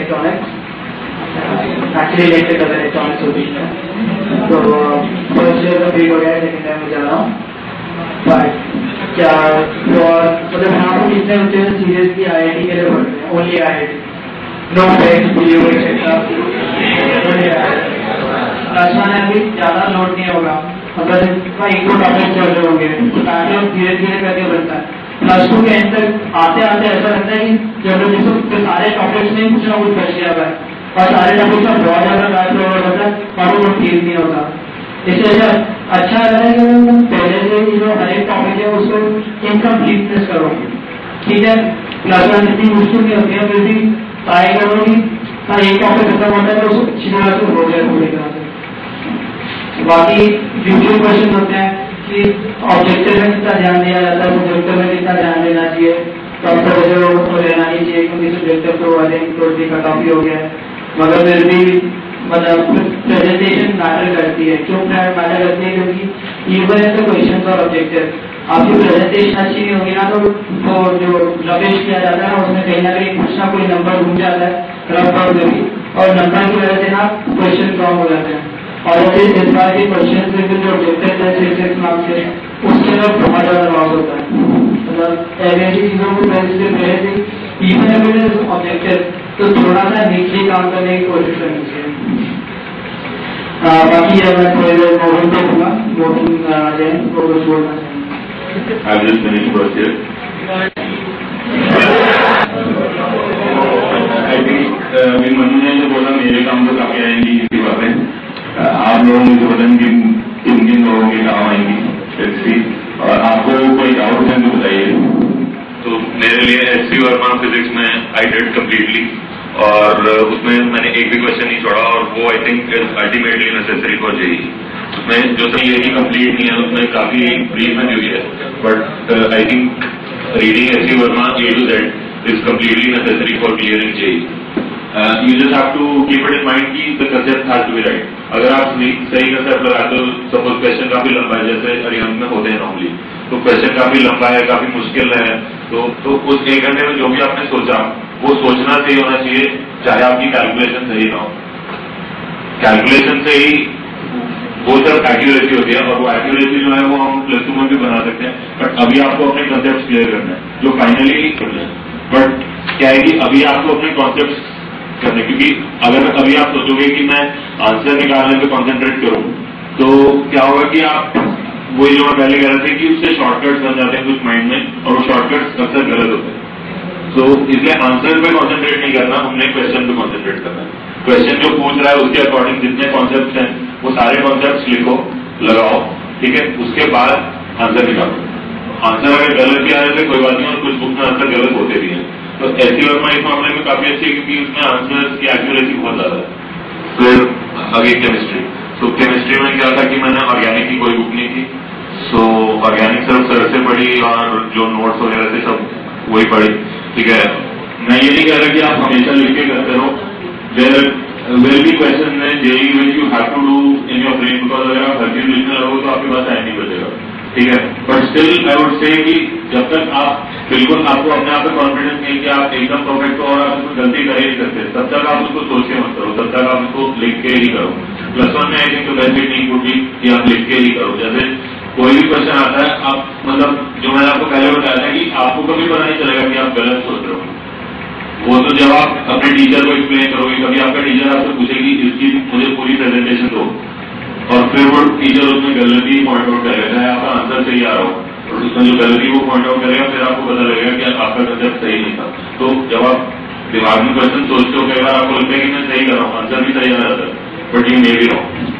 Electronics, actually electrical electronics होती है। तो फर्स्ट ईयर का फ्री हो गया, सेकेंड टाइम में जा रहा हूँ। बट क्या मतलब यहाँ पर कितने बच्चे सीरियसली IIT के लिए पढ़ते हैं? Only IIT, no fake PU etcetera. Class में अभी ज़्यादा लोड नहीं होगा, अगर इसका एक दो टॉपिक चल रहे होंगे तो पैटर्न धीरे धीरे करके बनता है। प्लस टू के एंड तक आते आते ऐसा लगता है कि जब जिसको सारे टॉपिक्स में कुछ ना कुछ बच गया है और सारे टॉपिक्स में बहुत ज़्यादा बैच होता है और वो ठीक नहीं होता। इसलिए अच्छा है कि पहले से जो हर एक टॉपिक है उसको इनकम्प्लीटनेस करो, ठीक है। क्लास में जितनी मुश्किल नहीं होती है फिर भी ट्राई करो कि एक टॉपिक खत्म होता है तो उसको अच्छी तरह से हो जाए पूरी तरह से। बाकी यूजुअल क्वेश्चन होते हैं कि ऑब्जेक्टिव में कितना ध्यान दिया जाता है, सब्जेक्टिव में कितना ध्यान देना चाहिए, कब तक रहना नहीं चाहिए, क्योंकि सब्जेक्टिव तो आई थिंक थोड़ी कट ऑफ ही हो गया है। मगर फिर भी मतलब प्रेजेंटेशन मैटर करती है, क्यों मैटर करती है? क्योंकि इवन है तो क्वेश्चन और ऑब्जेक्टिव आपकी प्रेजेंटेशन अच्छी नहीं होगी ना तो जो रबिश किया जाता है ना उसमें कहीं ना कहीं कुछ ना कोई नंबर घूम जाता है रफ में भी, और नंबर की वजह से ना क्वेश्चन कम हो जाते हैं। और इस बार के क्वेश्चन से जो ऑब्जेक्टिव है 6 मार्क्स से उसके अंदर बहुत ज़्यादा लॉस होता है। मतलब ऐसी चीज़ों को पहले से इवन अगर ऑब्जेक्टिव तो थोड़ा सा नीचे काम करने की कोशिश करनी चाहिए। बाकी मैं थोड़ी देर मोहन को दूंगा, मोहन आ जाए वो कुछ बोलना चाहिए। मनु ने जो बोला मेरे काम तो काफी आएंगी इसी बातें, आप लोगों मुझे बताएं कि किन लोगों के काम आएंगी और आपको कोई डाउट है तो बताइए। तो मेरे लिए एससी वर्मा फिजिक्स में आई डिड कम्प्लीटली, और उसमें मैंने एक भी क्वेश्चन नहीं छोड़ा, और वो I think is ultimately necessary for JEE. उसमें जो सही है कि कंप्लीट नहीं है, उसमें काफी ब्रीफ में हुई है, but I think reading SC Verma A to Z is completely necessary for clearing JEE. You just have to keep it in mind कि the concept has to be right. अगर आप सही कंसेप्ट लगाते हो, सपोज क्वेश्चन काफी लंबा है जैसे अरिहंत में होते हैं नॉर्मली, तो क्वेश्चन काफी लंबा है, काफी मुश्किल है, तो उस 1 घंटे में जो भी आपने सोचा वो सोचना सही होना चाहिए, चाहे आपकी कैलकुलेशन सही ना हो। कैलकुलेशन से ही वो सिर्फ एक्यूरेसी होती है, और वो एक्यूरेसी जो है वो हम +2 में भी बना सकते हैं, बट अभी आपको अपने कंसेप्ट क्लियर करना है जो फाइनली करना है। बट क्या है कि अभी आपको अपने कॉन्सेप्ट करने, क्योंकि अगर अभी आप सोचोगे कि मैं आंसर निकालने पे कॉन्सेंट्रेट करूं तो क्या होगा कि आप वही जो मैं पहले कह रहे थे कि उससे शॉर्टकट्स बन जाते हैं कुछ माइंड में, और वो शॉर्टकट्स अक्सर गलत होते हैं। तो इसलिए आंसर पे कॉन्सेंट्रेट नहीं करना, हमने क्वेश्चन पे कॉन्सेंट्रेट करना है। क्वेश्चन जो पूछ रहा है उसके अकॉर्डिंग जितने कॉन्सेप्ट हैं वो सारे कॉन्सेप्ट लिखो, लगाओ, ठीक है, उसके बाद आंसर निकालो। आंसर अगर गलत भी आ रहे थे कोई बात नहीं, और कुछ बुक में आंसर गलत होते भी हैं, तो एससी वर्मा इस मामले में काफी अच्छी है क्योंकि उसमें आंसर की एक्यूरेसी बहुत ज्यादा है। फिर आगे केमिस्ट्री, तो केमिस्ट्री में क्या था कि मैंने ऑर्गेनिक की कोई बुक नहीं थी, सो ऑर्गेनिक सिर्फ सर से पढ़ी और जो नोट्स वगैरह थे सब वही पढ़ी, ठीक है। मैं ये नहीं कह रहा कि आप हमेशा लिख के करते रहो, देयर विल बी क्वेश्चन है JEE which you have to do in your brain, because अगर आप हर चीज लिखने लगो तो आपके पास टाइम नहीं बचेगा, ठीक है। But still I would say कि जब तक आप बिल्कुल आपको अपने आप पे कॉन्फिडेंस नहीं कि आप एकदम परफेक्ट हो और आप उसको गलती कर ही नहीं सकते, तब तक आप उसको सोच के मत करो, तब तक आप उसको लिख के ही करो। +1 में I think best technique would be कि आप लिख के ही करो। जैसे कोई भी क्वेश्चन आता है, आप मतलब जो मैंने आपको पहले बताया था कि आपको कभी पता नहीं चलेगा कि आप गलत सोच रहे हो, वो तो जब आप अपने टीचर को एक्सप्लेन करोगे, कभी आपका टीचर आपसे पूछेगी इसकी मुझे पूरी प्रेजेंटेशन दो, और फिर वो टीचर उसमें गलती पॉइंट आउट करेगा, चाहे आपका आंसर सही आ रहा हो, और उसमें जो गलती वो पॉइंट आउट करेगा, फिर आपको पता लगेगा कि आपका कंसेप्ट सही नहीं था। तो जब आप दिमाग में क्वेश्चन सोचते हो, कई बार आपको लगता है कि मैं सही कर रहा हूँ, आंसर भी सही आ जाता है, but you may be wrong.